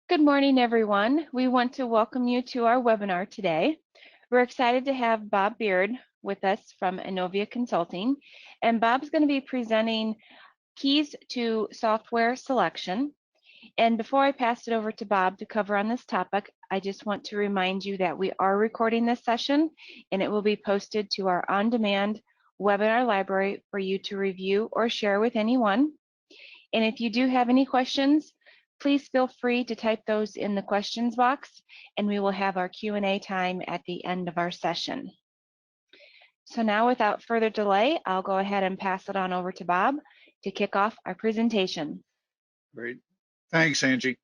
Good morning, everyone. We want to welcome you to our webinar today. We're excited to have Bob Beaird with us from Innovia Consulting, and Bob's going to be presenting keys to software selection. And before I pass it over to Bob to cover on this topic, I just want to remind you that we are recording this session and it will be posted to our on-demand webinar library for you to review or share with anyone. And if you do have any questions, please feel free to type those in the questions box, and we will have our Q&A time at the end of our session. So now, without further delay, I'll go ahead and pass it on over to Bob to kick off our presentation. Great. Thanks, Angie.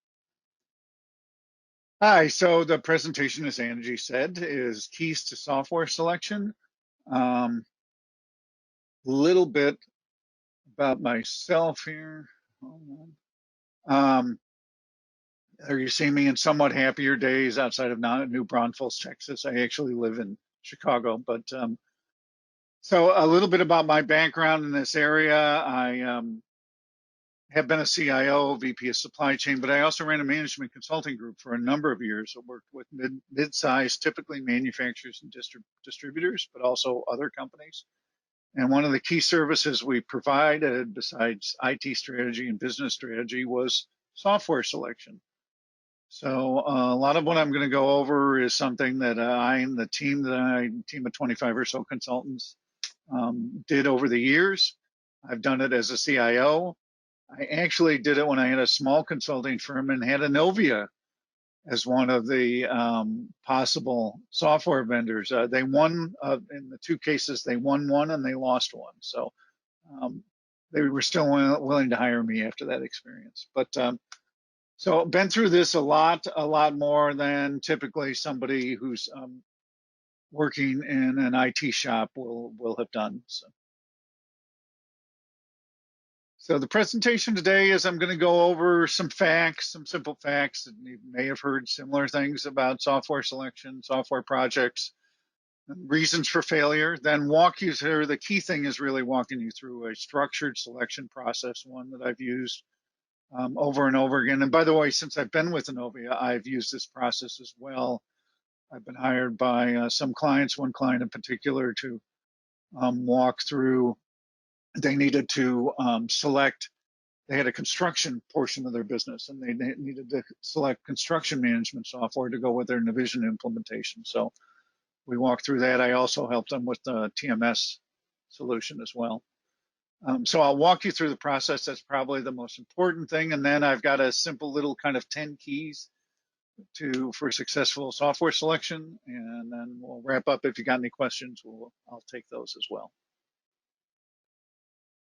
Hi, so the presentation, as Angie said, is keys to software selection. Little bit about myself here. Are you seeing me in somewhat happier days outside of New Braunfels, Texas? I actually live in Chicago, but so a little bit about my background in this area. I have been a CIO, VP of supply chain, but I also ran a management consulting group for a number of years. I worked with mid-sized, typically manufacturers and distributors, but also other companies. And one of the key services we provided, besides IT strategy and business strategy, was software selection. So a lot of what I'm going to go over is something that I and the team of 25 or so consultants did over the years. I've done it as a CIO. I actually did it when I had a small consulting firm and had Innovia as one of the possible software vendors. They won, in the two cases, they won one and they lost one. So they were still willing to hire me after that experience. But so been through this a lot more than typically somebody who's working in an IT shop will have done. So the presentation today is I'm going to go over some facts, some simple facts that you may have heard similar things about software selection, software projects, reasons for failure, then walk you through, the key thing is really walking you through a structured selection process, one that I've used over and over again. And by the way, since I've been with Innovia, I've used this process as well. I've been hired by some clients, one client in particular, to walk through. They needed to select. They had a construction portion of their business, and they needed to select construction management software to go with their Navision implementation. So we walked through that. I also helped them with the TMS solution as well. So I'll walk you through the process. That's probably the most important thing. And then I've got a simple little kind of 10 keys for successful software selection. And then we'll wrap up. If you got any questions, I'll take those as well.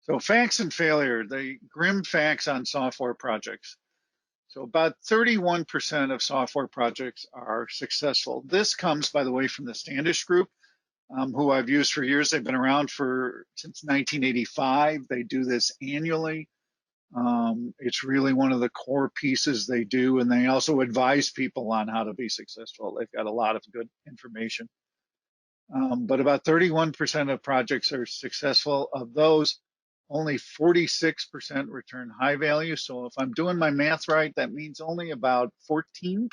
So facts and failure, the grim facts on software projects. So about 31% of software projects are successful. This comes, by the way, from the Standish Group, who I've used for years. They've been around since 1985. They do this annually. It's really one of the core pieces they do, and they also advise people on how to be successful. They've got a lot of good information. But about 31% of projects are successful. Of those, only 46% return high value. So if I'm doing my math right, that means only about 14%,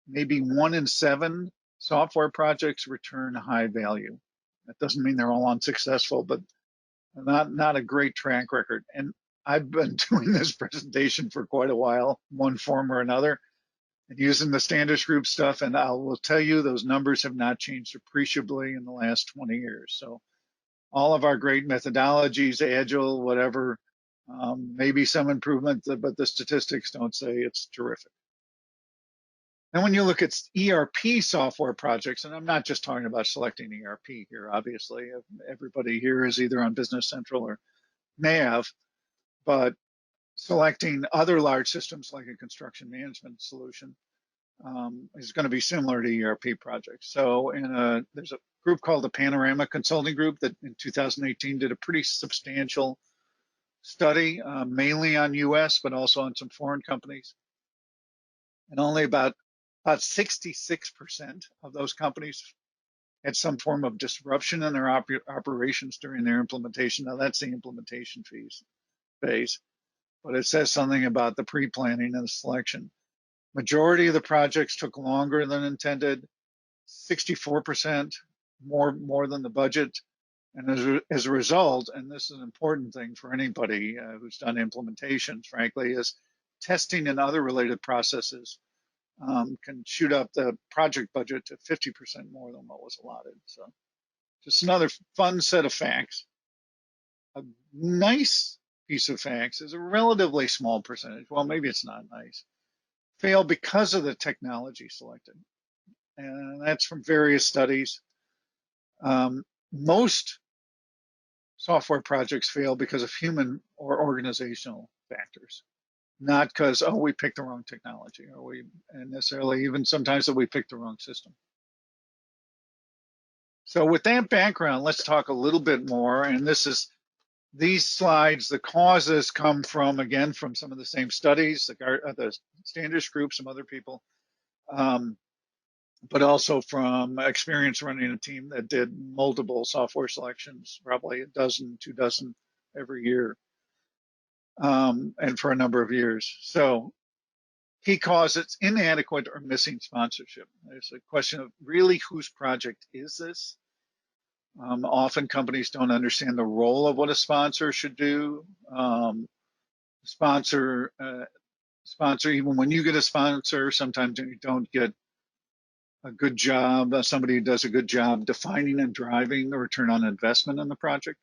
maybe 1 in 7 software projects return high value. That doesn't mean they're all unsuccessful, but not a great track record. And I've been doing this presentation for quite a while, one form or another, and using the Standish Group stuff. And I will tell you, those numbers have not changed appreciably in the last 20 years. So all of our great methodologies, Agile, whatever, maybe some improvement, but the statistics don't say it's terrific. And when you look at ERP software projects, and I'm not just talking about selecting ERP here, obviously, everybody here is either on Business Central or Nav, but selecting other large systems like a construction management solution is going to be similar to ERP projects. So there's a group called the Panorama Consulting Group that in 2018 did a pretty substantial study, mainly on US, but also on some foreign companies. And only about 66% of those companies had some form of disruption in their operations during their implementation. Now that's the implementation phase, but it says something about the pre-planning and the selection. Majority of the projects took longer than intended, 64% more than the budget. And as a result, and this is an important thing for anybody who's done implementations, frankly, is testing and other related processes can shoot up the project budget to 50% more than what was allotted. So just another fun set of facts. A nice piece of facts is a relatively small percentage. Well, maybe it's not nice. Fail because of the technology selected. And that's from various studies. Most software projects fail because of human or organizational factors, not because, oh, we picked the wrong technology, or and necessarily even sometimes that we picked the wrong system. So with that background, let's talk a little bit more. And these slides, the causes come from, again, from some of the same studies, the standards group, some other people, but also from experience running a team that did multiple software selections, probably a dozen, 2 dozen every year, and for a number of years. So key cause, it's inadequate or missing sponsorship. There's a question of really whose project is this? Often companies don't understand the role of what a sponsor should do. Sponsor, even when you get a sponsor, sometimes you don't get a good job, somebody who does a good job defining and driving the return on investment in the project.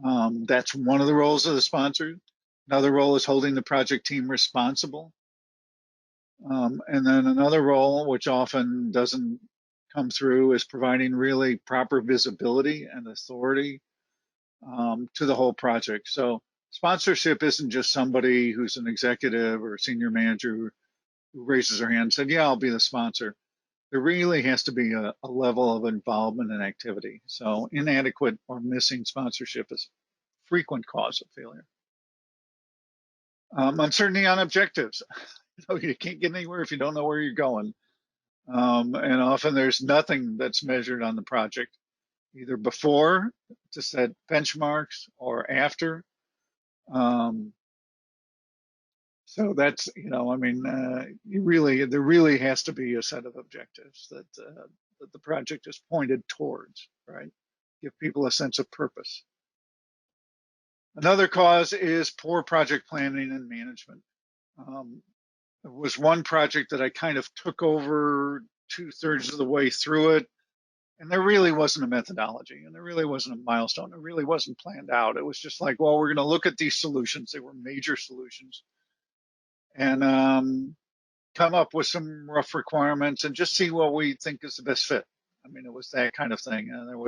That's one of the roles of the sponsor. Another role is holding the project team responsible. And then another role, which often doesn't come through, is providing really proper visibility and authority to the whole project. So sponsorship isn't just somebody who's an executive or a senior manager who raises their hand and said, yeah, I'll be the sponsor. There really has to be a level of involvement and activity. So inadequate or missing sponsorship is a frequent cause of failure. Uncertainty on objectives. You can't get anywhere if you don't know where you're going. And often there's nothing that's measured on the project, either before to set benchmarks or after. So that's, there really has to be a set of objectives that the project is pointed towards, right? Give people a sense of purpose. Another cause is poor project planning and management. There was one project that I kind of took over 2/3 of the way through it, and there really wasn't a methodology, and there really wasn't a milestone. It really wasn't planned out. It was just like, well, we're going to look at these solutions. They were major solutions, and come up with some rough requirements and just see what we think is the best fit. I mean, it was that kind of thing. And there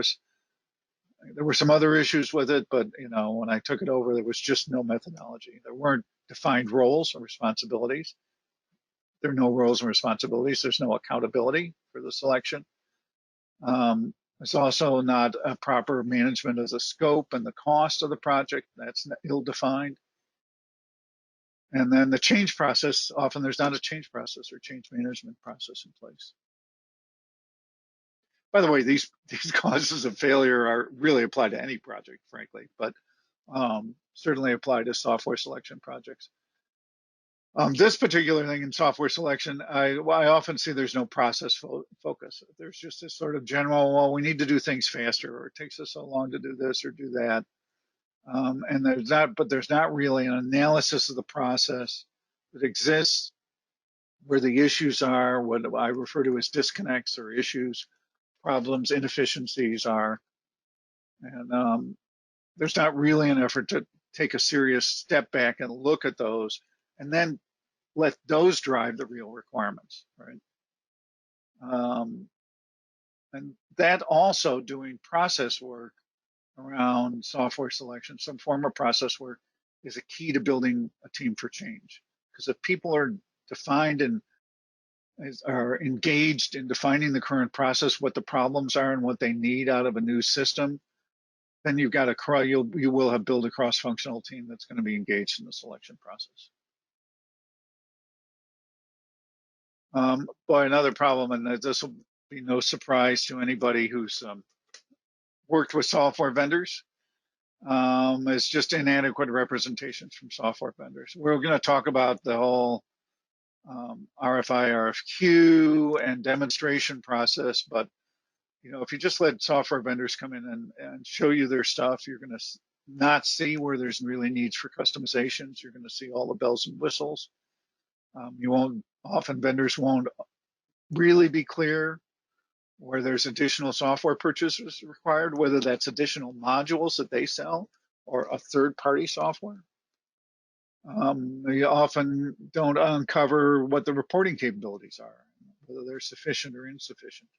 were some other issues with it, but when I took it over, there was just no methodology. There weren't defined roles or responsibilities. There are no roles and responsibilities. There's no accountability for the selection. There's also not a proper management of the scope and the cost of the project. That's ill-defined. And then the change process, often there's not a change process or change management process in place. By the way, these causes of failure are really applied to any project, frankly, but certainly apply to software selection projects. This particular thing in software selection, I often see there's no process focus. There's just this sort of general, well, we need to do things faster, or it takes us so long to do this or do that. And there's not really an analysis of the process that exists, where the issues are, what I refer to as disconnects or issues, problems, inefficiencies are. And there's not really an effort to take a serious step back and look at those and then let those drive the real requirements, right? And that also doing process work around software selection, some form of process work, is a key to building a team for change. Because if people are defined and are engaged in defining the current process, what the problems are and what they need out of a new system, then you will have built a cross-functional team that's going to be engaged in the selection process. But another problem, and this will be no surprise to anybody who's worked with software vendors, is just inadequate representations from software vendors. We're going to talk about the whole RFI, RFQ, and demonstration process. But if you just let software vendors come in and show you their stuff, you're going to not see where there's really needs for customizations. You're going to see all the bells and whistles. Vendors won't really be clear where there's additional software purchases required, whether that's additional modules that they sell or a third-party software. You often don't uncover what the reporting capabilities are, whether they're sufficient or insufficient.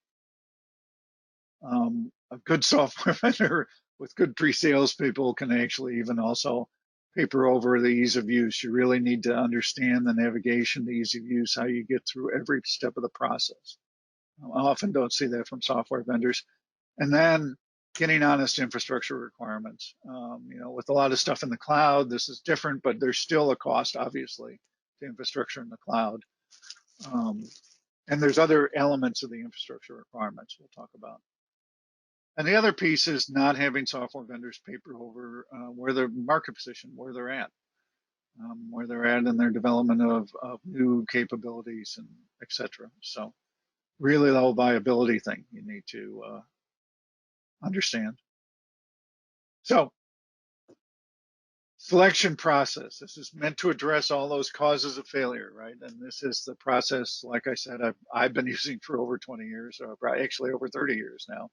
A good software vendor with good pre-sales people can actually even also paper over the ease of use. You really need to understand the navigation, the ease of use, how you get through every step of the process. I often don't see that from software vendors. And then getting honest infrastructure requirements. With a lot of stuff in the cloud, this is different, but there's still a cost, obviously, to infrastructure in the cloud. And there's other elements of the infrastructure requirements we'll talk about. And the other piece is not having software vendors paper over where their market position, where they're at in their development of new capabilities and et cetera. So really low viability thing you need to understand. So selection process. This is meant to address all those causes of failure, right? And this is the process, like I said, I've been using for over 20 years, or actually over 30 years now.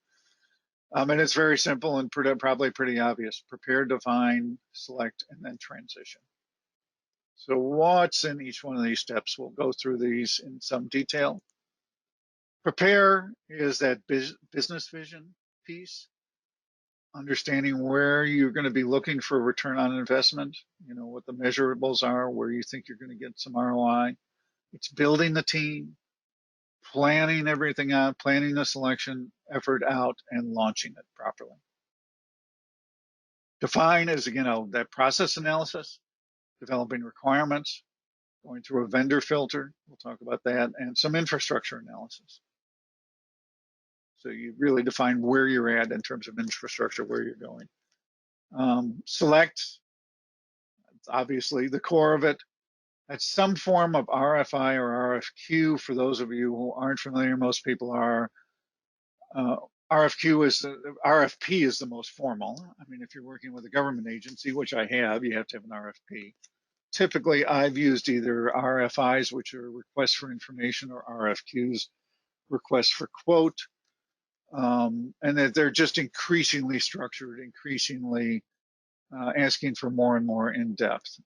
And it's very simple and probably pretty obvious. Prepare, define, select, and then transition. So what's in each one of these steps? We'll go through these in some detail. Prepare is that business vision piece, understanding where you're going to be looking for a return on investment, what the measurables are, where you think you're going to get some ROI. It's building the team, planning everything out, planning the selection effort out, and launching it properly. Define is, that process analysis, developing requirements, going through a vendor filter, we'll talk about that, and some infrastructure analysis. So you really define where you're at in terms of infrastructure, where you're going. Select, obviously the core of it. That's some form of RFI or RFQ. For those of you who aren't familiar, most people are. RFP is the most formal. I mean, if you're working with a government agency, which I have, you have to have an RFP. Typically, I've used either RFIs, which are requests for information, or RFQs, requests for quote. And that they're just increasingly structured, increasingly asking for more and more in depth.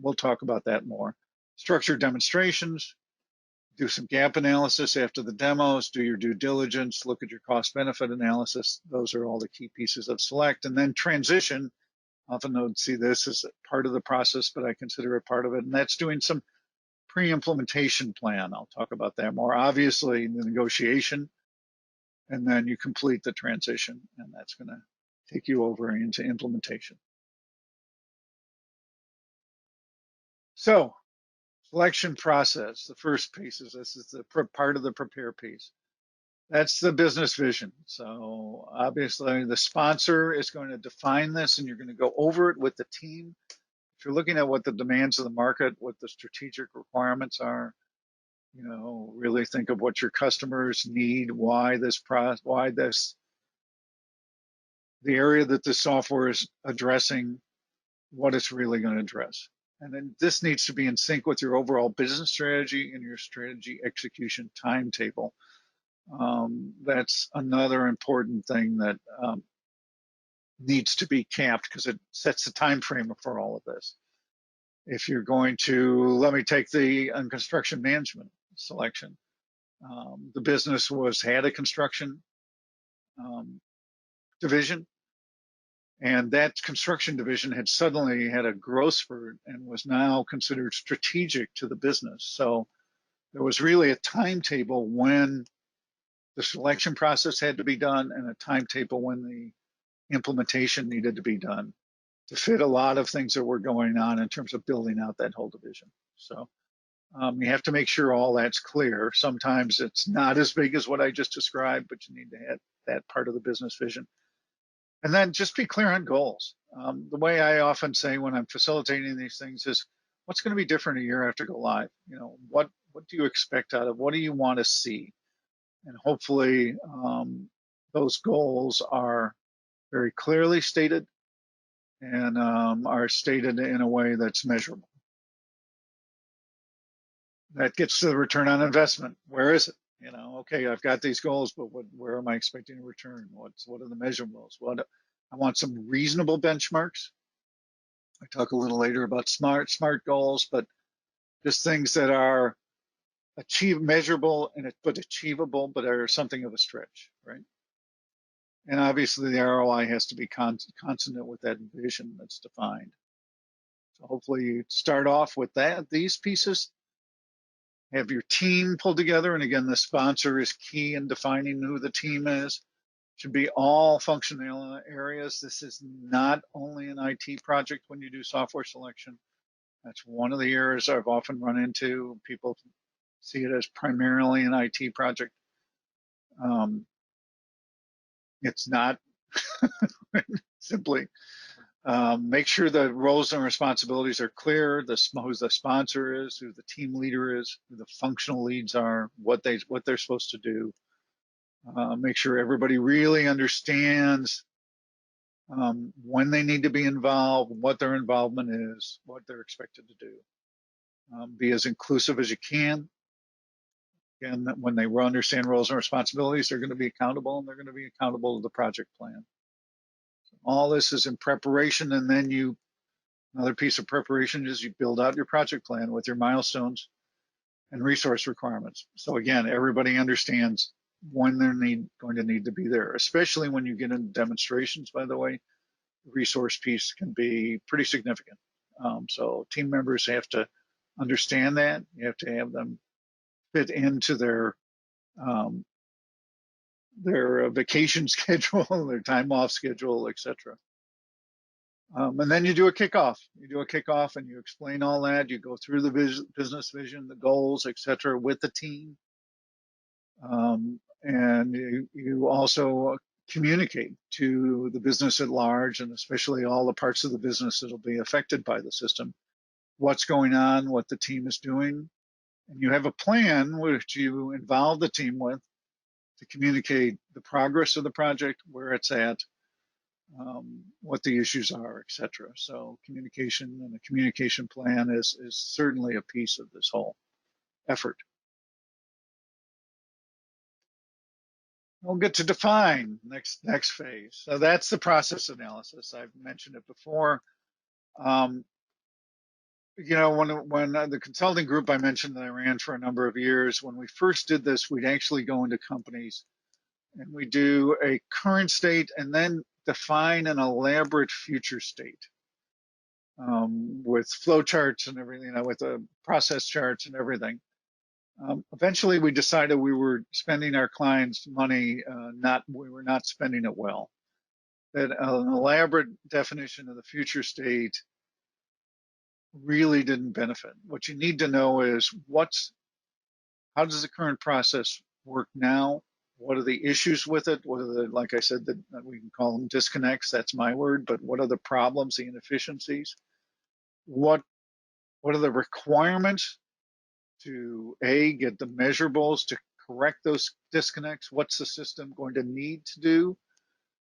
We'll talk about that more. Structured demonstrations, do some gap analysis after the demos, do your due diligence, look at your cost benefit analysis. Those are all the key pieces of select. And then transition, often don't see this as part of the process, but I consider it part of it. And that's doing some pre-implementation plan. I'll talk about that more. Obviously, the negotiation, and then you complete the transition, and that's going to take you over into implementation. So, selection process, the first piece is this is the part of the prepare piece. That's the business vision. So obviously the sponsor is going to define this, and you're going to go over it with the team. If you're looking at what the demands of the market, what the strategic requirements are, really think of what your customers need, the area that the software is addressing, what it's really going to address. And then this needs to be in sync with your overall business strategy and your strategy execution timetable. That's another important thing that needs to be capped because it sets the time frame for all of this. If you're going to, let me take the construction management selection. The business had a construction division, and that construction division had suddenly had a growth spurt and was now considered strategic to the business. So there was really a timetable when the selection process had to be done and a timetable when the implementation needed to be done to fit a lot of things that were going on in terms of building out that whole division. So you have to make sure all that's clear. Sometimes it's not as big as what I just described, but you need to have that part of the business vision. And then just be clear on goals. The way I often say when I'm facilitating these things is what's going to be different a year after go live? You know, what do you expect out of? What do you want to see? And hopefully, those goals are very clearly stated and are stated in a way that's measurable. That gets to the return on investment. Where is it? You know, okay, I've got these goals, but where am I expecting a return? What are the measurables? I want some reasonable benchmarks. I talk a little later about smart goals, but just things that are measurable but achievable, but are something of a stretch, right? And obviously the ROI has to be consonant with that vision that's defined. So hopefully you start off with these pieces, have your team pulled together. And again, the sponsor is key in defining who the team is. Should be all functional areas. This is not only an IT project when you do software selection. That's one of the areas I've often run into. People see it as primarily an IT project. It's not. Simply make sure the roles and responsibilities are clear, who the sponsor is, who the team leader is, who the functional leads are, what they're supposed to do. Make sure everybody really understands when they need to be involved, what their involvement is, what they're expected to do. Be as inclusive as you can. And when they understand roles and responsibilities, they're going to be accountable, and they're going to be accountable to the project plan. So all this is in preparation, and then another piece of preparation is you build out your project plan with your milestones and resource requirements. So again, everybody understands when they're going to need to be there, especially when you get into demonstrations, by the way. The resource piece can be pretty significant. So team members have to understand that. You have to have them fit into their vacation schedule, their time off schedule, etc. And then you do a kickoff. You do a kickoff and you explain all that. You go through the business vision, the goals, etc., with the team. And you also communicate to the business at large, and especially all the parts of the business that will be affected by the system, what's going on, what the team is doing. And you have a plan which you involve the team with to communicate the progress of the project, where it's at, what the issues are, etc. So communication and a communication plan is certainly a piece of this whole effort. We'll get to define next phase. So that's the process analysis. I've mentioned it before. You know, when the consulting group I mentioned that I ran for a number of years, when we first did this, we'd actually go into companies and we do a current state and then define an elaborate future state with flow charts and everything, you know, with the process charts and everything. Eventually, we decided we were spending our clients' money, we were not spending it well. That an elaborate definition of the future state really didn't benefit. What you need to know is how does the current process work now? What are the issues with it? What are like I said, we can call them disconnects. That's my word. But what are the problems, the inefficiencies? What are the requirements to get the measurables to correct those disconnects? What's the system going to need to do?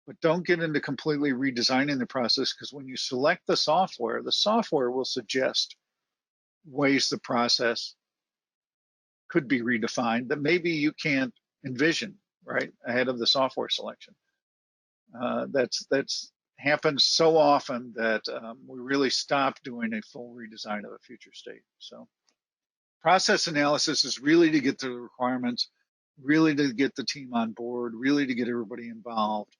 But don't get into completely redesigning the process, because when you select the software will suggest ways the process could be redefined that maybe you can't envision right ahead of the software selection. That's happens so often that we really stopped doing a full redesign of a future state. So process analysis is really to get to the requirements, really to get the team on board, really to get everybody involved.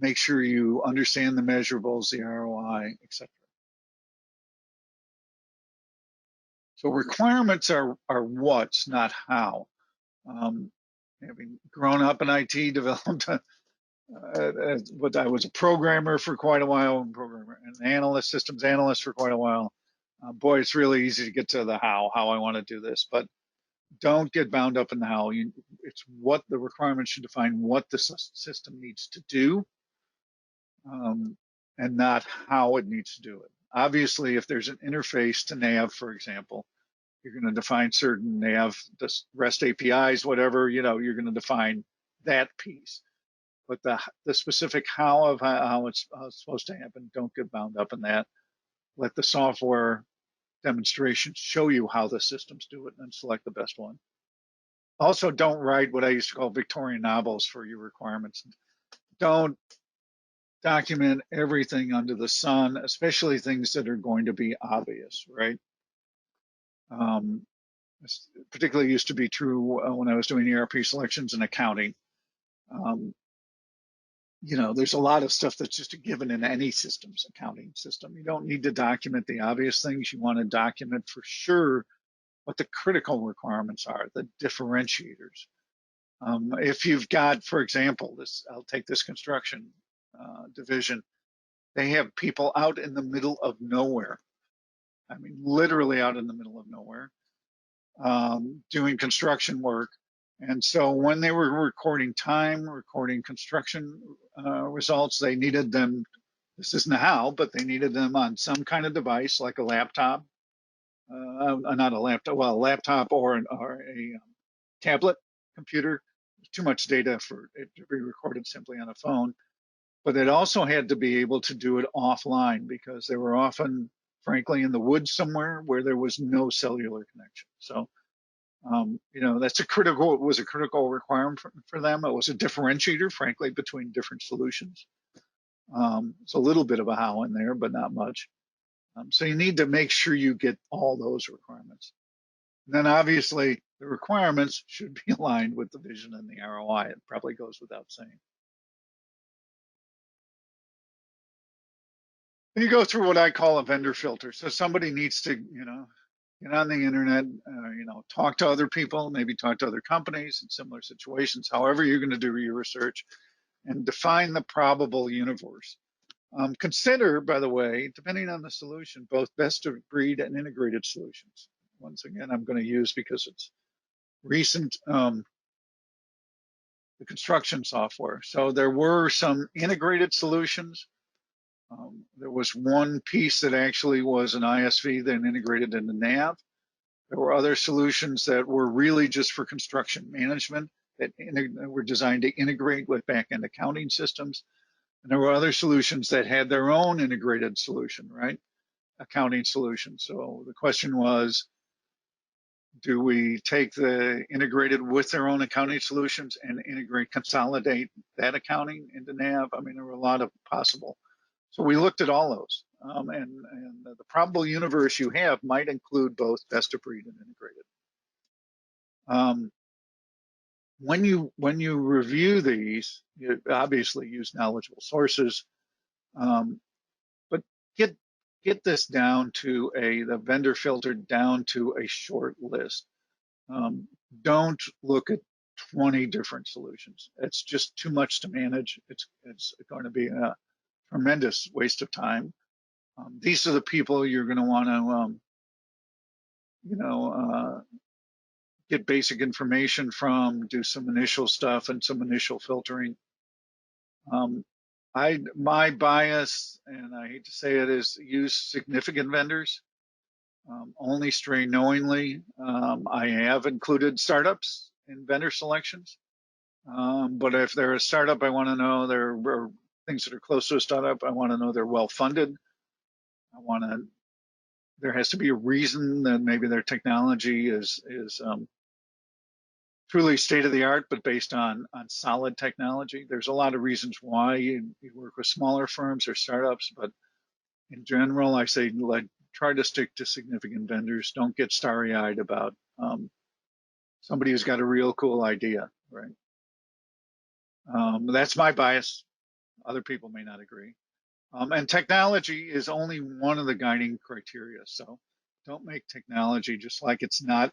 Make sure you understand the measurables, the ROI, etc. So requirements are what's, not how. Having grown up in IT, developed what I was a programmer for quite a while, an analyst, systems analyst for quite a while. Boy, it's really easy to get to the how I want to do this, but don't get bound up in the how. It's what the requirements should define what the system needs to do, and not how it needs to do it. Obviously, if there's an interface to nav, for example, you're going to define certain nav, REST APIs, whatever, you're going to define that piece. But the specific how of how it's supposed to happen, don't get bound up in that. Let the software demonstrations show you how the systems do it and select the best one. Also, don't write what I used to call Victorian novels for your requirements. Don't document everything under the sun, especially things that are going to be obvious, right? This particularly used to be true when I was doing ERP selections in accounting. There's a lot of stuff that's just a given in any systems, accounting system. You don't need to document the obvious things. You want to document for sure what the critical requirements are, the differentiators. If you've got, for example, I'll take this construction division. They have people out in the middle of nowhere. I mean, literally out in the middle of nowhere, doing construction work. And so when they were recording time, recording construction results, they needed them, this isn't how, but they needed them on some kind of device like a laptop, not a laptop, well, a laptop or a tablet computer. Too much data for it to be recorded simply on a phone. But it also had to be able to do it offline because they were often, frankly, in the woods somewhere where there was no cellular connection. So, that's it was a critical requirement for them. It was a differentiator, frankly, between different solutions. It's a little bit of a how in there, but not much. So you need to make sure you get all those requirements. And then obviously the requirements should be aligned with the vision and the ROI. It probably goes without saying. You go through what I call a vendor filter. So somebody needs to, get on the internet, talk to other people, maybe talk to other companies in similar situations, however you're going to do your research, and define the probable universe. Consider, by the way, depending on the solution, both best of breed and integrated solutions. Once again, I'm going to use because it's recent, the construction software. So there were some integrated solutions. There was one piece that actually was an ISV then integrated into nav. There were other solutions that were really just for construction management that were designed to integrate with back-end accounting systems. And there were other solutions that had their own integrated solution, right? Accounting solution. So the question was, do we take the integrated with their own accounting solutions and consolidate that accounting into nav? I mean, there were a lot of possible. So we looked at all those. And the probable universe you have might include both best of breed and integrated. When you review these, you obviously use knowledgeable sources, but get this down to the vendor filter down to a short list. Don't look at 20 different solutions. It's just too much to manage. It's going to be a tremendous waste of time. These are the people you're going to want to, get basic information from, do some initial stuff and some initial filtering. My bias, and I hate to say it, is use significant vendors. Only stray knowingly. I have included startups in vendor selections. But if they're a startup, I want to know they're things that are close to a startup. I want to know they're well funded. There has to be a reason that maybe their technology is truly state of the art, but based on solid technology. There's a lot of reasons why you work with smaller firms or startups, but in general, I say try to stick to significant vendors. Don't get starry-eyed about somebody who's got a real cool idea, right? That's my bias. Other people may not agree. And technology is only one of the guiding criteria. So don't make technology just like it's not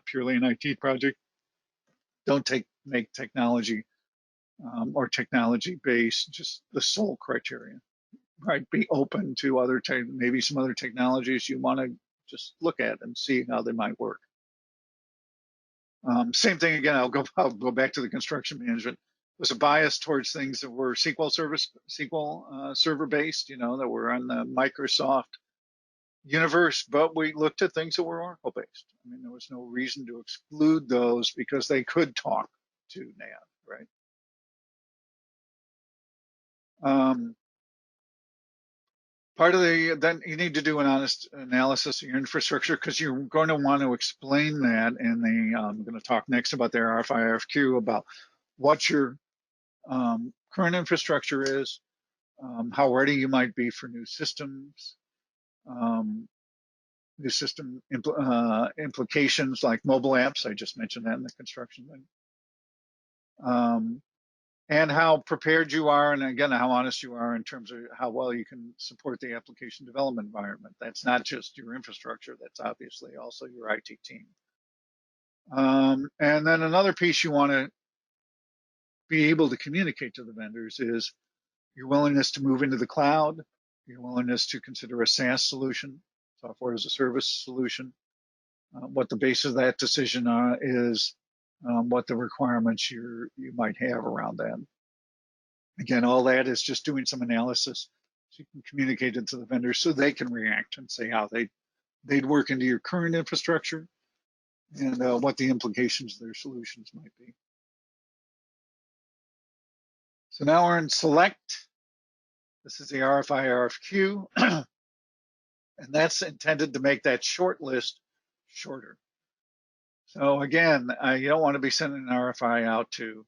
purely an IT project. Don't make technology or technology based just the sole criteria, right? Be open to maybe some other technologies you want to just look at and see how they might work. Same thing again. I'll go back to the construction management. was a bias towards things that were SQL server based, that were on the Microsoft universe, but we looked at things that were Oracle based. I mean, there was no reason to exclude those because they could talk to NAV, right? Part of then you need to do an honest analysis of your infrastructure because you're going to want to explain that. And I'm going to talk next about the RFI, RFQ about what your current infrastructure is, how ready you might be for new systems, new system implications like mobile apps. I just mentioned that in the construction thing. And how prepared you are, and again, how honest you are in terms of how well you can support the application development environment. That's not just your infrastructure, that's obviously also your IT team. And then another piece you want to be able to communicate to the vendors is your willingness to move into the cloud, your willingness to consider a SaaS solution, software as a service solution, what the basis of that decision is, what the requirements you might have around that. Again, all that is just doing some analysis so you can communicate it to the vendors so they can react and say how they'd work into your current infrastructure and what the implications of their solutions might be. So now we're in select. This is the RFI RFQ, and that's intended to make that short list shorter. So again, you don't want to be sending an RFI out to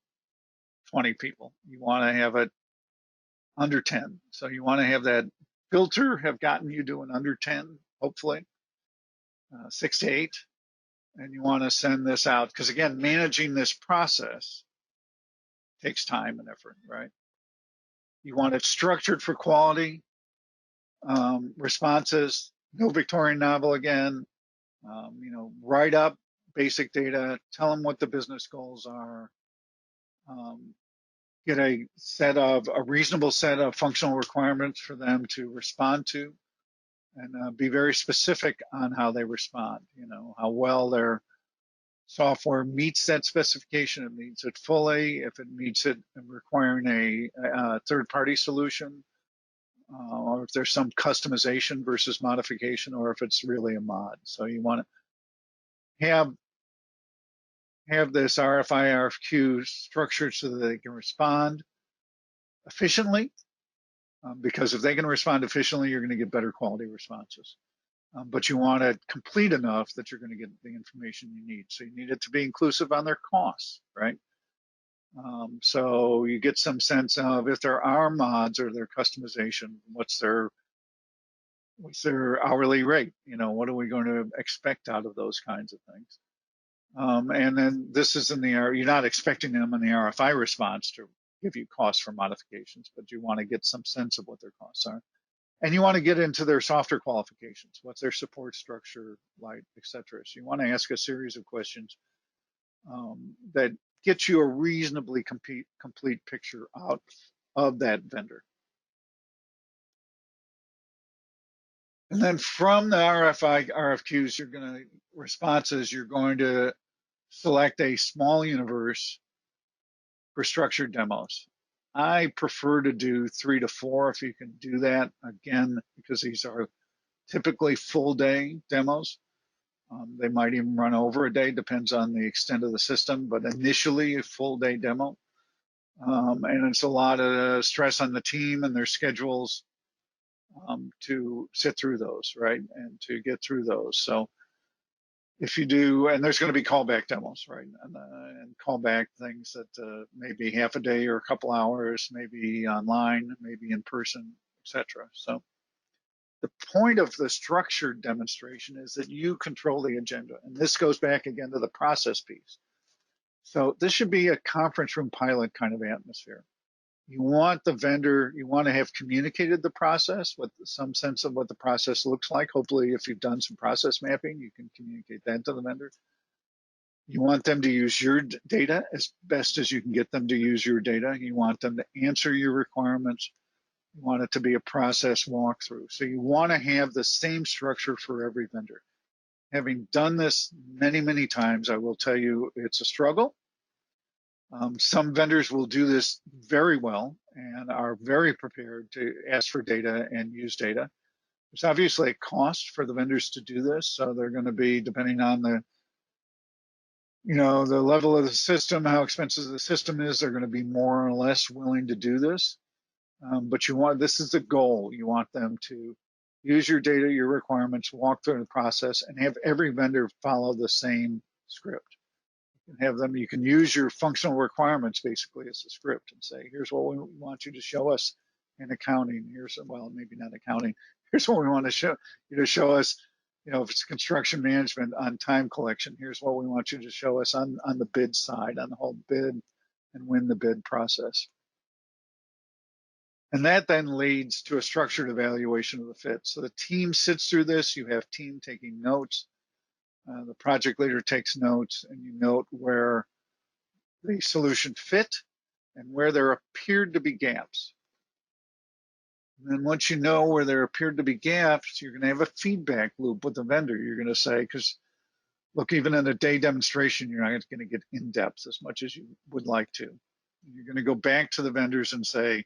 20 people. You want to have it under 10. So you want to have that filter have gotten you to an under 10, hopefully, 6 to 8. And you want to send this out because, again, managing this process takes time and effort, right? You want it structured for quality, responses, no Victorian novel again, write up basic data, tell them what the business goals are, get a reasonable set of functional requirements for them to respond to, and be very specific on how they respond, how well their software meets that specification, it meets it fully, if it meets it requiring a third-party solution, or if there's some customization versus modification, or if it's really a mod. So you want to have this RFI, RFQ structured so that they can respond efficiently, because if they can respond efficiently, you're going to get better quality responses. But you want it complete enough that you're going to get the information you need. So you need it to be inclusive on their costs, right? So you get some sense of if there are mods or their customization, what's their hourly rate? What are we going to expect out of those kinds of things? And then this is you're not expecting them in the RFI response to give you costs for modifications, but you want to get some sense of what their costs are. And you want to get into their software qualifications. What's their support structure like, et cetera. So you want to ask a series of questions that get you a reasonably complete picture out of that vendor. And then from the RFI, RFQs, responses, you're going to select a small universe for structured demos. I prefer to do 3 to 4 if you can do that, again, because these are typically full day demos. They might even run over a day, depends on the extent of the system, but initially a full day demo. And it's a lot of stress on the team and their schedules to sit through those, right? And to get through those. So if you do, and there's going to be callback demos, right? And callback things that maybe half a day or a couple hours, maybe online, maybe in person, etc. So the point of the structured demonstration is that you control the agenda. And this goes back again to the process piece. So this should be a conference room pilot kind of atmosphere. You want the vendor, you want to have communicated the process with some sense of what the process looks like. Hopefully, if you've done some process mapping, you can communicate that to the vendor. You want them to use your data as best as you can get them to use your data. You want them to answer your requirements. You want it to be a process walkthrough. So you want to have the same structure for every vendor. Having done this many, many times, I will tell you it's a struggle. Some vendors will do this very well and are very prepared to ask for data and use data. There's obviously a cost for the vendors to do this, so they're going to be, depending on the the level of the system, how expensive the system is, they're going to be more or less willing to do this. But this is the goal. You want them to use your data, your requirements, walk through the process, and have every vendor follow the same script. You can use your functional requirements basically as a script and say, here's what we want you to show us in accounting. Well, maybe not accounting. Here's what we want to show you to show us, if it's construction management on time collection, here's what we want you to show us on the bid side, on the whole bid and win the bid process. And that then leads to a structured evaluation of the fit. So the team sits through this. You have team taking notes. The project leader takes notes, and you note where the solution fit and where there appeared to be gaps. And then once you know where there appeared to be gaps, you're going to have a feedback loop with the vendor. You're going to say, because look, even in a day demonstration, you're not going to get in depth as much as you would like to. You're going to go back to the vendors and say,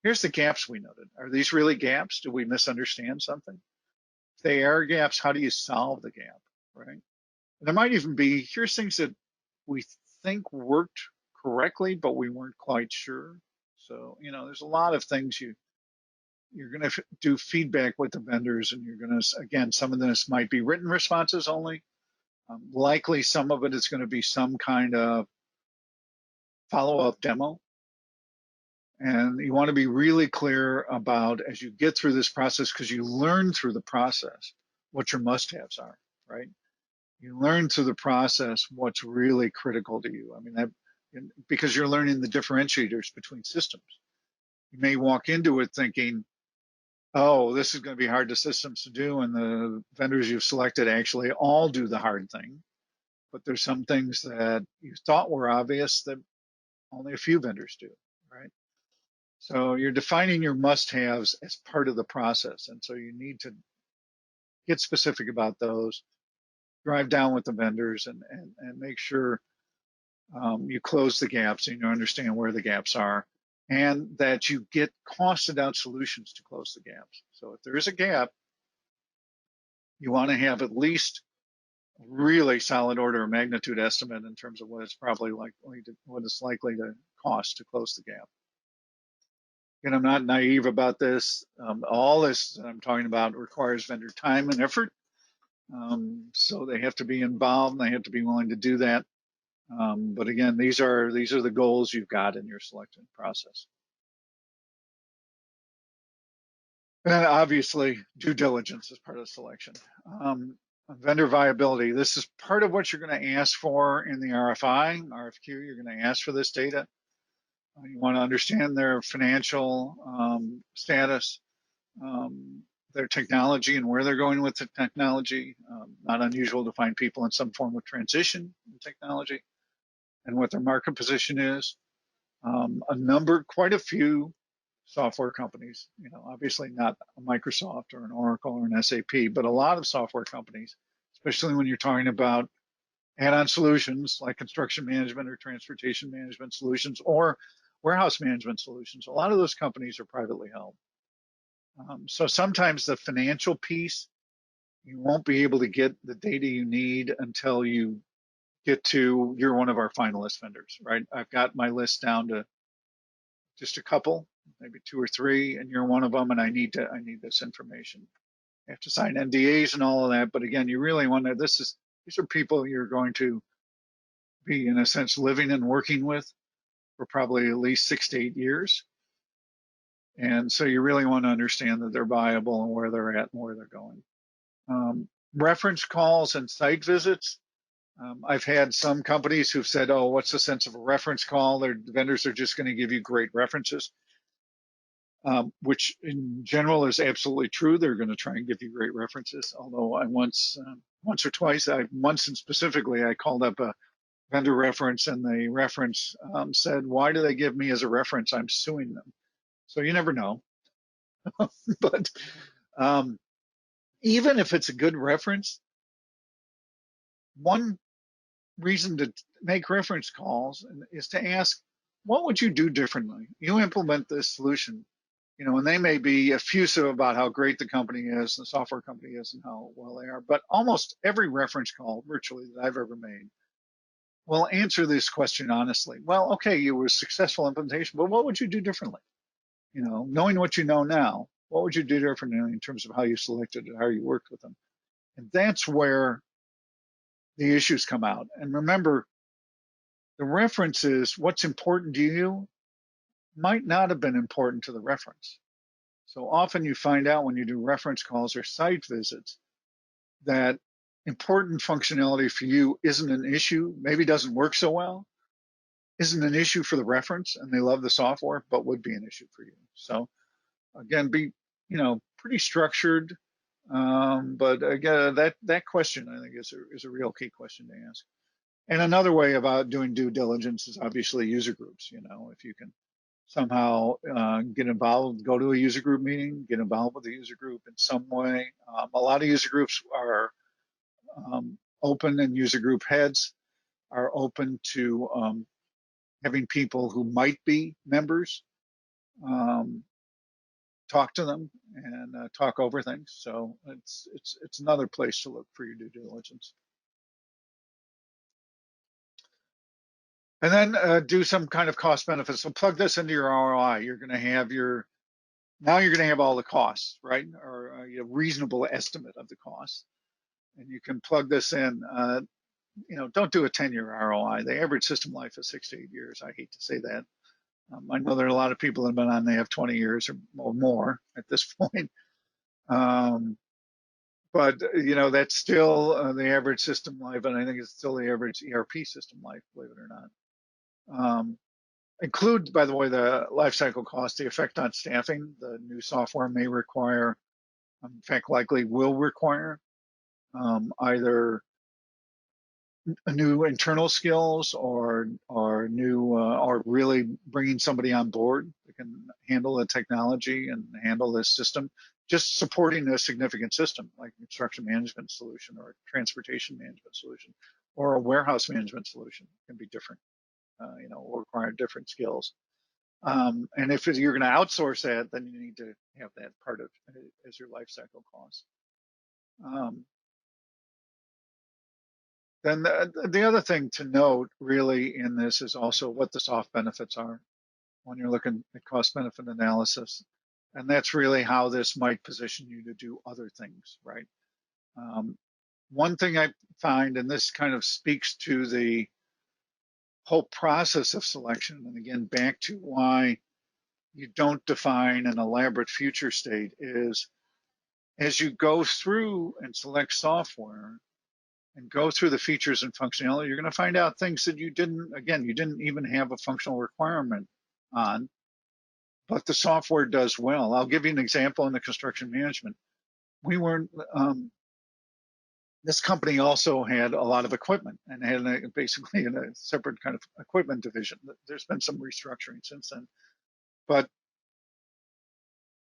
here's the gaps we noted. Are these really gaps? Do we misunderstand something? If they are gaps, how do you solve the gap, right? And there might even be, here's things that we think worked correctly, but we weren't quite sure. So, there's a lot of things you're going to do feedback with the vendors, and you're going to, again, some of this might be written responses only. Likely some of it is going to be some kind of follow-up demo. And you want to be really clear about, as you get through this process, because you learn through the process what your must-haves are, right? You learn through the process what's really critical to you. I mean, because you're learning the differentiators between systems. You may walk into it thinking, oh, this is going to be hard to systems to do, and the vendors you've selected actually all do the hard thing. But there's some things that you thought were obvious that only a few vendors do, right? So you're defining your must-haves as part of the process. And so you need to get specific about those, drive down with the vendors, and make sure you close the gaps and you understand where the gaps are, and that you get costed out solutions to close the gaps. So if there is a gap, you want to have at least really solid order of magnitude estimate in terms of what it's likely to cost to close the gap. And I'm not naive about this. All this that I'm talking about requires vendor time and effort. So they have to be involved, and they have to be willing to do that. But again, these are the goals you've got in your selection process. And then obviously, due diligence is part of selection. Vendor viability. This is part of what you're going to ask for in the RFI, RFQ. You're going to ask for this data. You want to understand their financial status, their technology, and where they're going with the technology. Not unusual to find people in some form of transition in technology, and what their market position is. Quite a few software companies, obviously not a Microsoft or an Oracle or an SAP, but a lot of software companies, especially when you're talking about add-on solutions like construction management or transportation management solutions or warehouse management solutions. A lot of those companies are privately held. So sometimes the financial piece, you won't be able to get the data you need until you're one of our finalist vendors, right? I've got my list down to just a couple, maybe two or three, and you're one of them, and I need this information. You have to sign NDAs and all of that, but again, you really want to, these are people you're going to be, in a sense, living and working with for probably at least 6 to 8 years. And so you really want to understand that they're viable and where they're at and where they're going. Reference calls and site visits. I've had some companies who've said, oh, what's the sense of a reference call? Their vendors are just going to give you great references, which in general is absolutely true. They're going to try and give you great references. Although I once or twice, once and specifically, I called up a vendor reference, and the reference said, why do they give me as a reference? I'm suing them. So you never know. But even if it's a good reference, one reason to make reference calls is to ask, what would you do differently? You implement this solution, and they may be effusive about how great the company is, the software company is, and how well they are. But almost every reference call, virtually, that I've ever made, will answer this question honestly. Well, okay, you were a successful implementation, but what would you do differently? Knowing what you know now, what would you do differently in terms of how you selected it, how you worked with them? And that's where the issues come out. And remember, the references, what's important to you might not have been important to the reference. So often you find out when you do reference calls or site visits that important functionality for you isn't an issue, maybe doesn't work so well, isn't an issue for the reference, and they love the software, but would be an issue for you. So again, be pretty structured. But again, that question I think is a real key question to ask. And another way about doing due diligence is obviously user groups. If you can somehow get involved, go to a user group meeting, get involved with the user group in some way. A lot of user groups are open, and user group heads are open to having people who might be members talk to them and talk over things. So it's another place to look for your due diligence. And then do some kind of cost benefit. So plug this into your ROI. You're going to have now you're going to have all the costs, right? Or a reasonable estimate of the costs. And you can plug this in. Don't do a 10-year ROI. The average system life is 6 to 8 years. I hate to say that. I know there are a lot of people that have been on, they have 20 years or more at this point. But that's still the average system life, and I think it's still the average ERP system life, believe it or not. Include, by the way, the life cycle cost, the effect on staffing. The new software may require, in fact, likely will require either new internal skills or new or really bringing somebody on board that can handle the technology and handle this system. Just supporting a significant system like construction management solution or a transportation management solution or a warehouse management solution can be different. Will require different skills. And if you're going to outsource that, then you need to have that part of as your life cycle cost. Then the other thing to note really in this is also what the soft benefits are when you're looking at cost benefit analysis. And that's really how this might position you to do other things, right? One thing I find, and this kind of speaks to the whole process of selection, and again, back to why you don't define an elaborate future state, is as you go through and select software and go through the features and functionality, you're going to find out things that you didn't even have a functional requirement on, but the software does well. I'll give you an example in the construction management. We weren't, this company also had a lot of equipment and had basically in a separate kind of equipment division. There's been some restructuring since then, but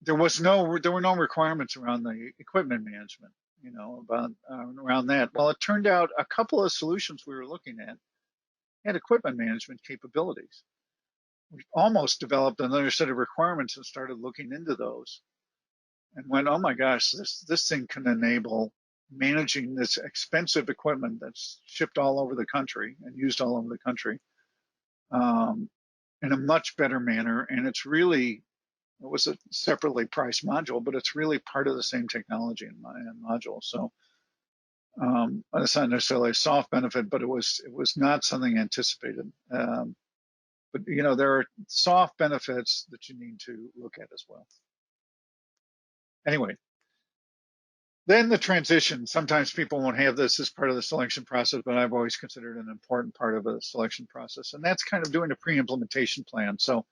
there were no requirements around the equipment management, about around that. Well, it turned out a couple of solutions we were looking at had equipment management capabilities. We almost developed another set of requirements and started looking into those and went, oh my gosh, this thing can enable managing this expensive equipment that's shipped all over the country and used all over the country in a much better manner. And it was a separately priced module, but it's really part of the same technology and module. So it's not necessarily a soft benefit, but it was not something anticipated. But there are soft benefits that you need to look at as well. Anyway, then the transition. Sometimes people won't have this as part of the selection process, but I've always considered an important part of a selection process, and that's kind of doing a pre-implementation plan. So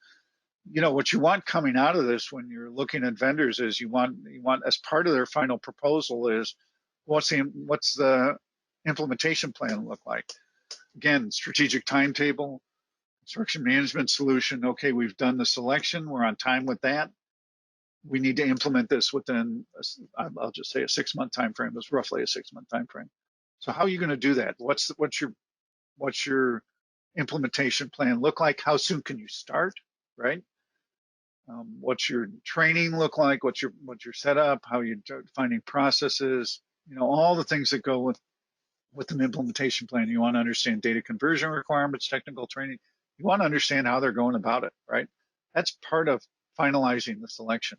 what you want coming out of this when you're looking at vendors is you want as part of their final proposal is what's the implementation plan look like? Again, strategic timetable, construction management solution. Okay, we've done the selection. We're on time with that. We need to implement this within, I'll just say a 6-month time frame. It's roughly a 6-month time frame. So how are you going to do that? What's your What's your implementation plan look like? How soon can you start, right? What's your training look like? What's your setup? How are you defining processes? You know, all the things that go with an implementation plan. You want to understand data conversion requirements, technical training. You want to understand how they're going about it, right? That's part of finalizing the selection.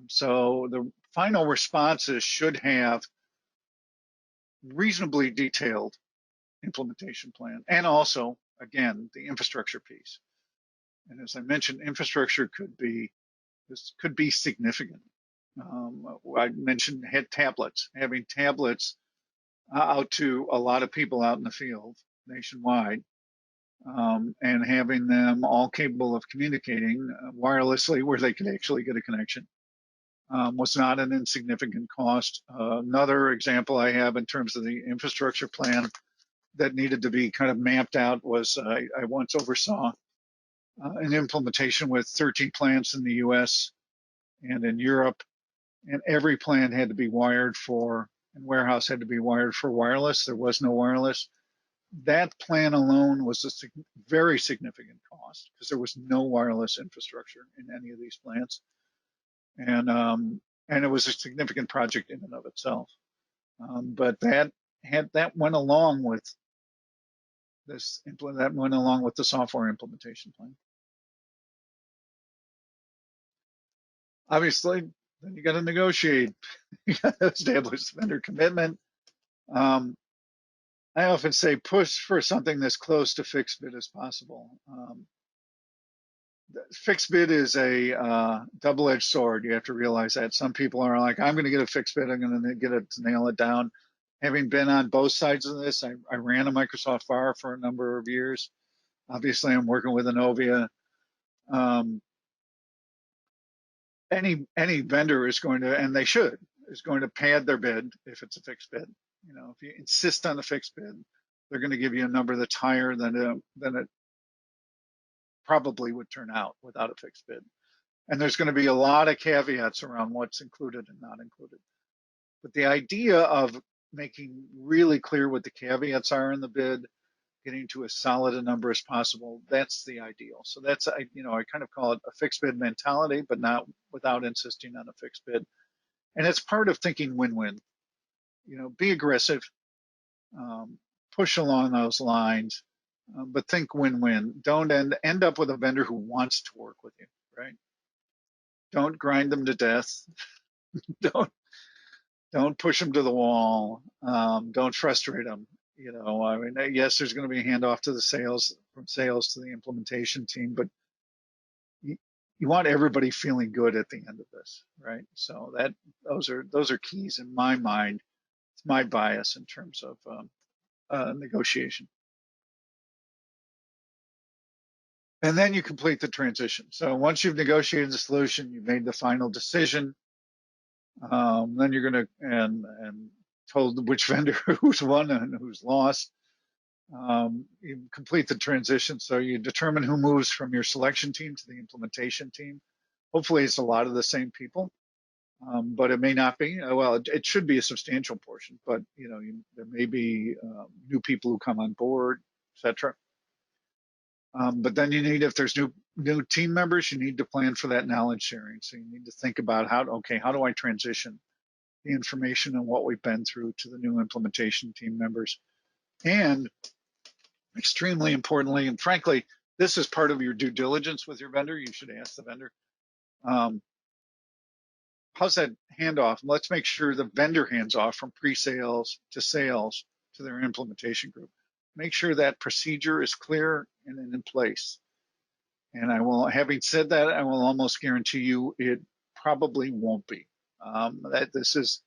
So the final responses should have reasonably detailed implementation plan, and also, again, the infrastructure piece. And as I mentioned, infrastructure could be significant. I mentioned having tablets out to a lot of people out in the field nationwide, and having them all capable of communicating wirelessly where they can actually get a connection was not an insignificant cost. Another example I have in terms of the infrastructure plan that needed to be kind of mapped out was I once oversaw an implementation with 13 plants in the US and in Europe, and every plant had to be wired for, and warehouse had to be wired for wireless. There was no wireless. That plan alone was a very significant cost because there was no wireless infrastructure in any of these plants. And it was a significant project in and of itself. But that went along with the software implementation plan. Obviously, then you got to negotiate. You got to establish vendor commitment. I often say push for something that's close to fixed bid as possible. Fixed bid is a double-edged sword. You have to realize that some people are like, I'm going to get a fixed bid. I'm going to get it to nail it down. Having been on both sides of this, I ran a Microsoft VAR for a number of years. Obviously, I'm working with Innovia. Any vendor is going to, and they should, is going to pad their bid if it's a fixed bid. You know, if you insist on a fixed bid, they're going to give you a number that's higher than it probably would turn out without a fixed bid. And there's going to be a lot of caveats around what's included and not included. But the idea of making really clear what the caveats are in the bid, getting to as solid a number as possible, that's the ideal. So that's, I kind of call it a fixed bid mentality, but not without insisting on a fixed bid. And it's part of thinking win-win. You know, be aggressive, push along those lines, but think win-win. Don't end up with a vendor who wants to work with you, right? Don't grind them to death. don't push them to the wall. Don't frustrate them. You know, I mean, yes, there's going to be a handoff to from sales to the implementation team, but you want everybody feeling good at the end of this, right? So those are keys in my mind. It's my bias in terms of negotiation. And then you complete the transition. So once you've negotiated the solution, you've made the final decision. Then you're going to and told which vendor who's won and who's lost. You complete the transition, so you determine who moves from your selection team to the implementation team. Hopefully, it's a lot of the same people, but it may not be. Well, it should be a substantial portion, but there may be new people who come on board, etc. But then if there's new team members, you need to plan for that knowledge sharing. So you need to think about how do I transition the information and what we've been through to the new implementation team members. And extremely importantly, and frankly, this is part of your due diligence with your vendor. You should ask the vendor, how's that handoff? Let's make sure the vendor hands off from pre-sales to sales to their implementation group. Make sure that procedure is clear and in place. And having said that, I will almost guarantee you it probably won't be. That this is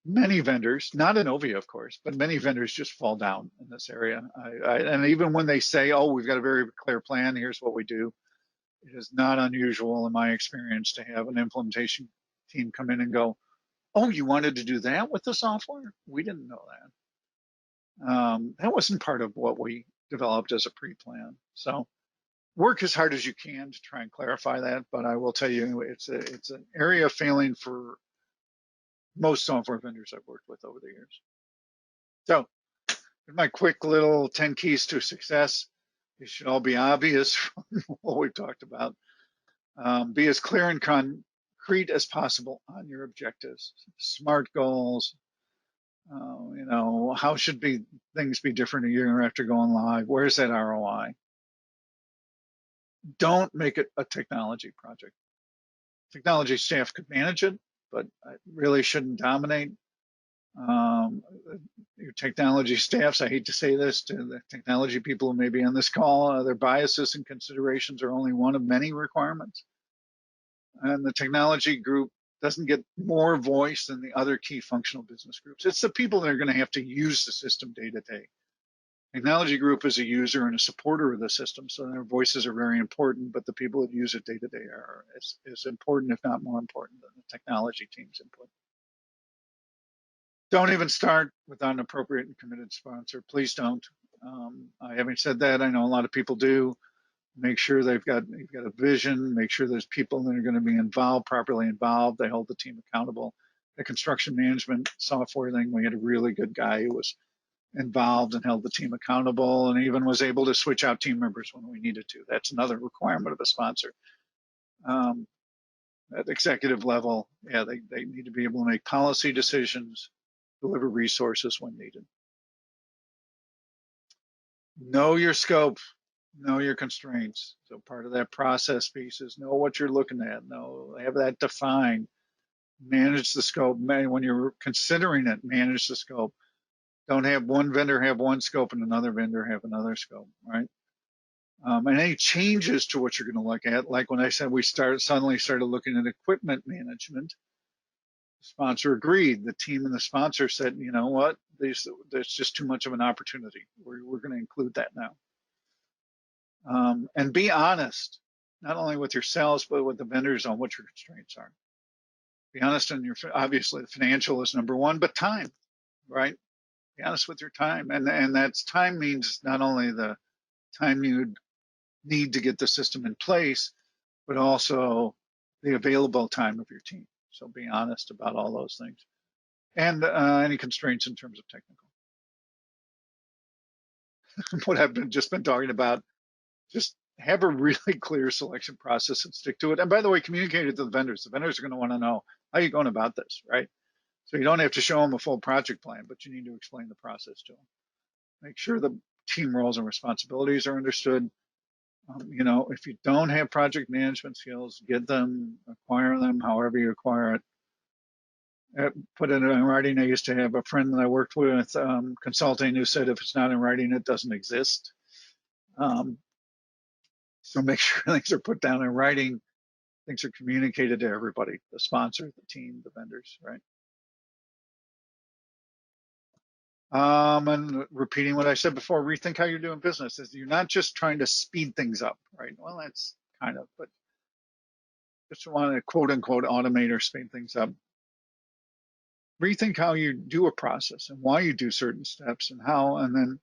many vendors, not Innovia, of course, but many vendors just fall down in this area. And even when they say, oh, we've got a very clear plan, here's what we do, it is not unusual in my experience to have an implementation team come in and go, oh, you wanted to do that with the software? We didn't know that. That wasn't part of what we developed as a pre-plan. So work as hard as you can to try and clarify that, but I will tell you, it's an area of failing for most software vendors I've worked with over the years. So My quick little 10 keys to success. These should all be obvious from what we talked about. Be as clear and concrete as possible on your objectives. Smart goals. How should things be different a year after going live? Where's that ROI? Don't make it a technology project. Technology staff could manage it, but it really shouldn't dominate. Your technology staffs, I hate to say this to the technology people who may be on this call, their biases and considerations are only one of many requirements. And the technology group doesn't get more voice than the other key functional business groups. It's the people that are going to have to use the system day to day. Technology group is a user and a supporter of the system, so their voices are very important, but the people that use it day to day are as important, if not more important, than the technology team's input. Don't even start without an appropriate and committed sponsor. Please don't. Having said that, I know a lot of people do. Make sure you've got a vision. Make sure there's people that are going to be involved, properly involved. They hold the team accountable. The construction management software thing, we had a really good guy who was involved and held the team accountable, and even was able to switch out team members when we needed to. That's another requirement of a sponsor. At executive level, yeah, they need to be able to make policy decisions, deliver resources when needed. Know your scope, know your constraints. So part of that process piece is know what you're looking at, have that defined, manage the scope. When you're considering it, manage the scope. Don't have one vendor have one scope and another vendor have another scope, right? And any changes to what you're going to look at, like when I said we suddenly started looking at equipment management, the sponsor agreed. The team and the sponsor said, you know what, there's just too much of an opportunity. We're going to include that now. And be honest, not only with yourselves, but with the vendors on what your constraints are. Be honest, and obviously the financial is number one, but time, right? Be honest with your time. And that's time means not only the time you need to get the system in place, but also the available time of your team. So be honest about all those things. And any constraints in terms of technical. What I've just been talking about, just have a really clear selection process and stick to it. And by the way, communicate it to the vendors. The vendors are going to want to know how you're going about this, right? So you don't have to show them a full project plan, but you need to explain the process to them. Make sure the team roles and responsibilities are understood. If you don't have project management skills, get them, acquire them, however you acquire it. Put it in writing. I used to have a friend that I worked with, consulting, who said if it's not in writing, it doesn't exist. So make sure things are put down in writing. Things are communicated to everybody, the sponsor, the team, the vendors, right? And repeating what I said before, rethink how you're doing business. You're not just trying to speed things up, right? Well, that's kind of, but just want to quote unquote automate or speed things up. Rethink how you do a process and why you do certain steps and then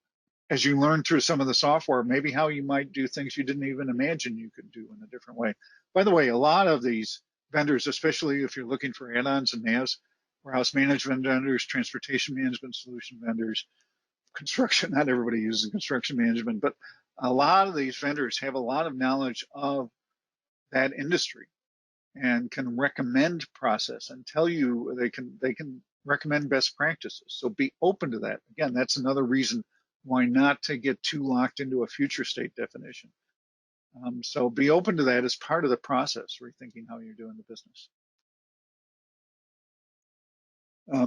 as you learn through some of the software, maybe how you might do things you didn't even imagine you could do in a different way. By the way, a lot of these vendors, especially if you're looking for add-ons and NAVs, warehouse management vendors, transportation management solution vendors, construction, not everybody uses construction management, but a lot of these vendors have a lot of knowledge of that industry and can recommend process and tell you they can recommend best practices. So be open to that. Again, that's another reason why not to get too locked into a future state definition. So be open to that as part of the process, rethinking how you're doing the business.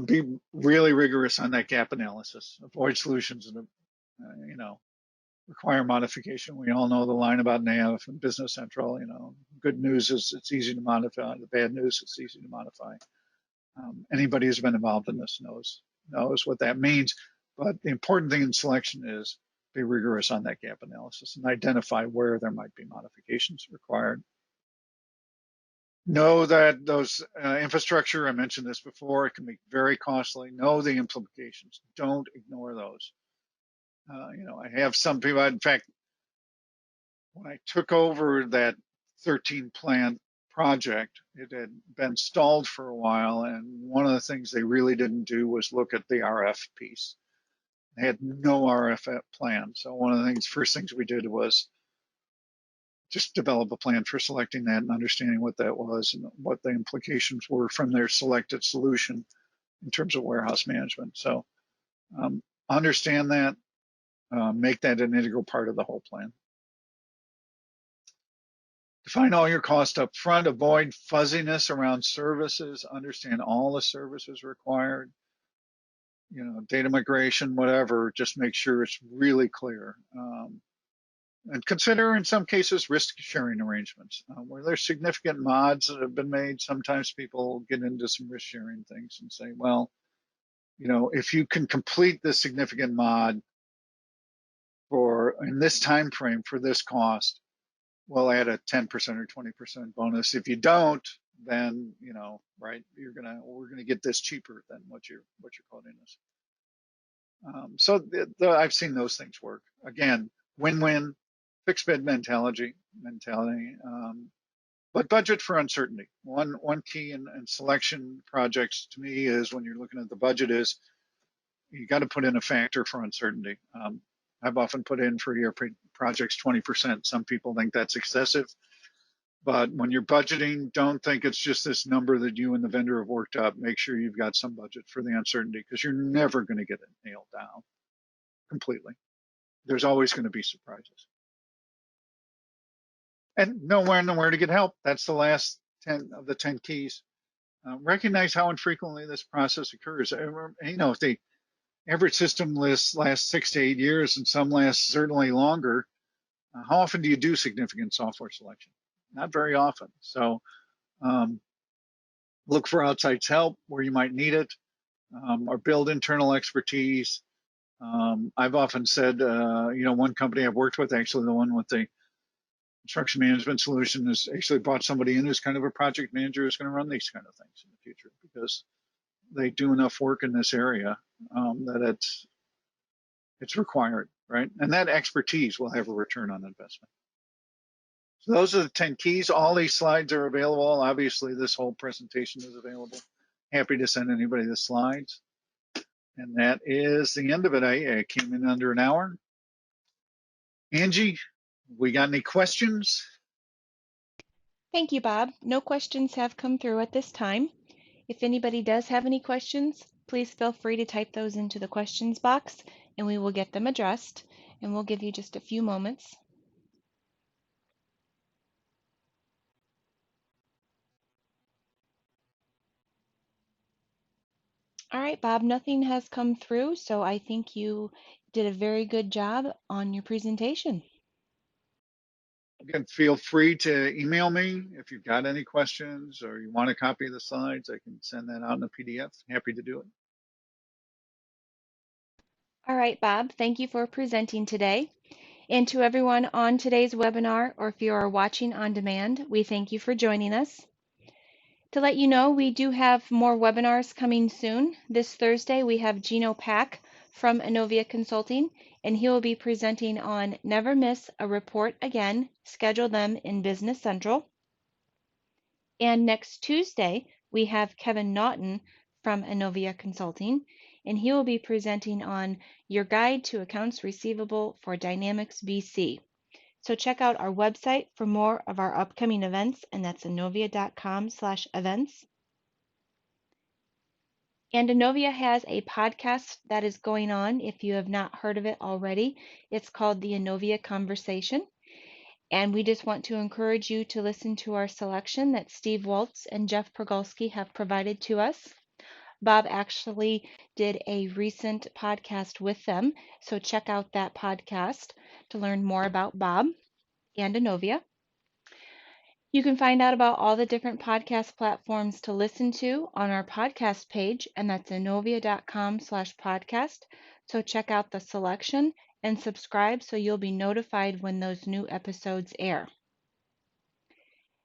Be really rigorous on that gap analysis. Avoid solutions that require modification. We all know the line about NAV and Business Central. Good news is it's easy to modify. The bad news is it's easy to modify. Anybody who's been involved in this knows what that means. But the important thing in selection is be rigorous on that gap analysis and identify where there might be modifications required. Know that those infrastructure, I mentioned this before, it can be very costly. Know the implications. Don't ignore those. I have some people, in fact, when I took over that 13 plant project, it had been stalled for a while. And one of the things they really didn't do was look at the RF piece. They had no RF plan. So one of the first things we did was just develop a plan for selecting that and understanding what that was and what the implications were from their selected solution in terms of warehouse management. So understand that, make that an integral part of the whole plan. Define all your costs up front, avoid fuzziness around services, understand all the services required, data migration, whatever, just make sure it's really clear. And consider, in some cases, risk sharing arrangements. Where there's significant mods that have been made, sometimes people get into some risk sharing things and say, well, if you can complete this significant mod in this time frame for this cost, we'll add a 10% or 20% bonus. If you don't, then right, we're gonna get this cheaper than what you're quoting us. So I've seen those things work. Again, win-win, fixed bid mentality. But budget for uncertainty. One key in selection projects to me is when you're looking at the budget is you got to put in a factor for uncertainty. I've often put in for ERP projects 20%. Some people think that's excessive. But when you're budgeting, don't think it's just this number that you and the vendor have worked up. Make sure you've got some budget for the uncertainty because you're never going to get it nailed down completely. There's always going to be surprises. And know when and where to get help. That's the last 10 of the 10 keys. Recognize how infrequently this process occurs. If the average system lasts 6 to 8 years and some last certainly longer, how often do you do significant software selection? Not very often. So look for outside help where you might need it, or build internal expertise. I've often said, one company I've worked with, actually the one with the construction management solution, has actually brought somebody in who's kind of a project manager who's going to run these kind of things in the future because they do enough work in this area that it's required, right? And that expertise will have a return on investment. So those are the 10 keys. All these slides are available. Obviously, this whole presentation is available. Happy to send anybody the slides. And that is the end of it. I came in under an hour. Angie, we got any questions? Thank you, Bob. No questions have come through at this time. If anybody does have any questions, please feel free to type those into the questions box and we will get them addressed. And we'll give you just a few moments. All right, Bob, nothing has come through, so I think you did a very good job on your presentation. Again, feel free to email me if you've got any questions or you want a copy of the slides. I can send that out in a PDF. Happy to do it. All right, Bob, thank you for presenting today. And to everyone on today's webinar, or if you are watching on demand, we thank you for joining us. To let you know, we do have more webinars coming soon. This Thursday, we have Gino Pack from Innovia Consulting, and he will be presenting on Never Miss a Report Again, Schedule Them in Business Central. And next Tuesday, we have Kevin Naughton from Innovia Consulting, and he will be presenting on Your Guide to Accounts Receivable for Dynamics BC. So check out our website for more of our upcoming events, and that's innovia.com/events. And Innovia has a podcast that is going on. If you have not heard of it already, it's called the Innovia Conversation. And we just want to encourage you to listen to our selection that Steve Waltz and Jeff Progulski have provided to us. Bob actually did a recent podcast with them, so check out that podcast to learn more about Bob and Innovia. You can find out about all the different podcast platforms to listen to on our podcast page, and that's innovia.com/podcast. So check out the selection and subscribe so you'll be notified when those new episodes air.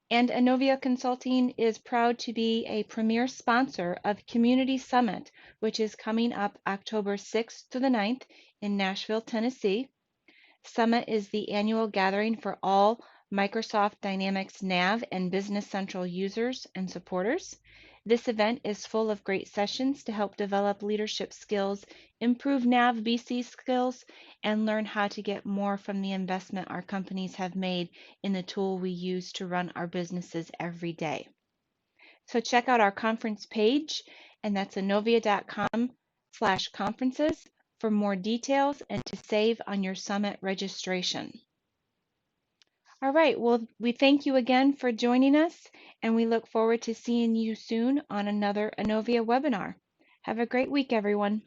And Innovia Consulting is proud to be a premier sponsor of Community Summit, which is coming up October 6th to the 9th in Nashville, Tennessee. Summit is the annual gathering for all Microsoft Dynamics Nav and Business Central users and supporters. This event is full of great sessions to help develop leadership skills, improve NAV BC skills, and learn how to get more from the investment our companies have made in the tool we use to run our businesses every day. So check out our conference page, and that's innovia.com/conferences for more details and to save on your summit registration. All right, well, we thank you again for joining us, and we look forward to seeing you soon on another Innovia webinar. Have a great week, everyone.